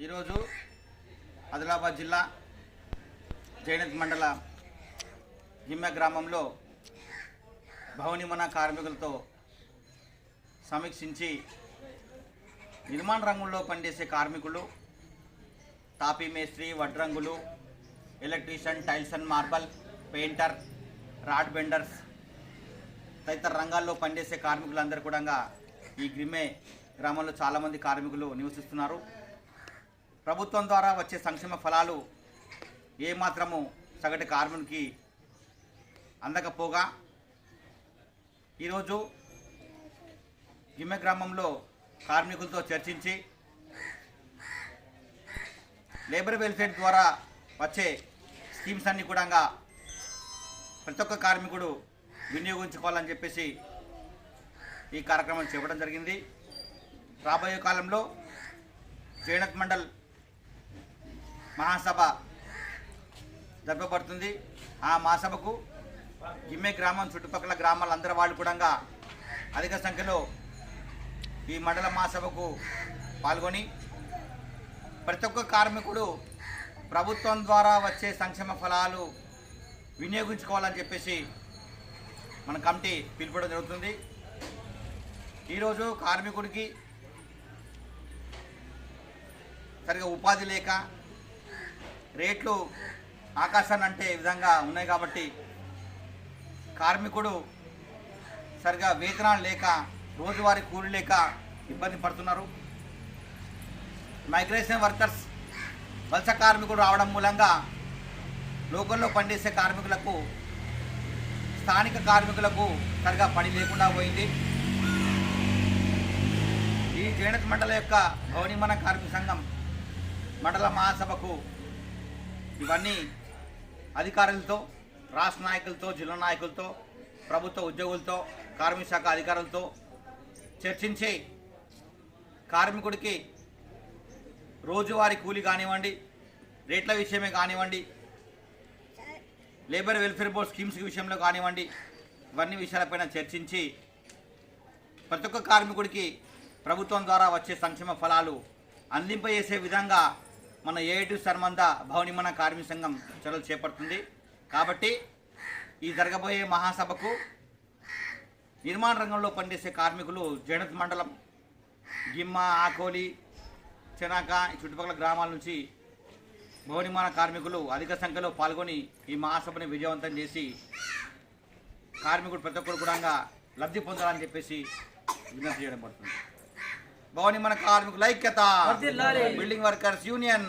ఈరోజు ఆదిలాబాద్ జిల్లా జైనత్ మండల గిమ్మె గ్రామంలో భవనిమన కార్మికులతో సమీక్షించి నిర్మాణ రంగంలో పనిచేసే కార్మికులు, తాపీ మేస్త్రి, వడ్రంగులు, electrician, tiles and marble, painter, rod benders తదితర రంగాల్లో పనిచేసే కార్మికులందరూ కూడా ఈ గిమ్మె గ్రామంలో చాలామంది కార్మికులు నివసిస్తున్నారు. ప్రభుత్వం ద్వారా వచ్చే సంక్షేమ ఫలాలు ఏమాత్రము సగటు కార్మికునికి అందకపోగా ఈరోజు గిమ్మె గ్రామంలో కార్మికులతో చర్చించి లేబర్ వెల్ఫేర్ ద్వారా వచ్చే స్కీమ్స్ అన్నీ కూడా ప్రతి ఒక్క కార్మికుడు వినియోగించుకోవాలని చెప్పేసి ఈ కార్యక్రమం చేపట్టడం జరిగింది. రాబోయే కాలంలో జైనత్ మండల్ మహాసభ జరపబడుతుంది. ఆ మహాసభకు గిమ్మె గ్రామం చుట్టుపక్కల గ్రామాలందరూ వాళ్ళు కూడా అధిక సంఖ్యలో ఈ మండల మహాసభకు పాల్గొని ప్రతి ఒక్క కార్మికుడు ప్రభుత్వం ద్వారా వచ్చే సంక్షేమ ఫలాలు వినియోగించుకోవాలని చెప్పేసి మన కమిటీ పిలుపుకోవడం జరుగుతుంది. ఈరోజు కార్మికుడికి సరిగా ఉపాధి లేక రేట్లు ఆకాశాన్ని అంటే విధంగా ఉన్నాయి కాబట్టి కార్మికుడు సరిగా వేతనాలు లేక రోజువారీ కూలి లేక ఇబ్బంది పడుతున్నారు. మైగ్రేషన్ వర్కర్స్ వలస కార్మికుడు రావడం మూలంగా లోకల్లో పనిచేసే కార్మికులకు, స్థానిక కార్మికులకు సరిగా పని లేకుండా పోయింది. ఈ జైనత్ మండల యొక్క భవనిమన కార్మిక సంఘం మండల మహాసభకు ఇవన్నీ అధికారులతో, రాష్ట్ర నాయకులతో, జిల్లా నాయకులతో, ప్రభుత్వ ఉద్యోగులతో, కార్మిక శాఖ అధికారులతో చర్చించి కార్మికుడికి రోజువారీ కూలి కానివ్వండి, రేట్ల విషయమే కానివ్వండి, లేబర్ వెల్ఫేర్ బోర్డ్ స్కీమ్స్ విషయంలో కానివ్వండి, ఇవన్నీ విషయాలపైన చర్చించి ప్రతి ఒక్క కార్మికుడికి ప్రభుత్వం ద్వారా వచ్చే సంక్షేమ ఫలాలు అందింపజేసే విధంగా మన ఏఐటి సర్మంద భవనిమన కార్మిక సంఘం చర్యలు చేపడుతుంది. కాబట్టి ఈ జరగబోయే మహాసభకు నిర్మాణ రంగంలో పనిచేసే కార్మికులు జైనత్ మండలం, గిమ్మ, ఆకోలి, చెనాక ఈ చుట్టుపక్కల గ్రామాల నుంచి భవనిమన కార్మికులు అధిక సంఖ్యలో పాల్గొని ఈ మహాసభని విజయవంతం చేసి కార్మికుడు ప్రతి ఒక్కరు కూడా లబ్ధి పొందాలని చెప్పేసి విజ్ఞప్తి చేయడం పడుతుంది. భవనిమన కార్మికుల ఐక్యత, బిల్డింగ్ వర్కర్స్ యూనియన్.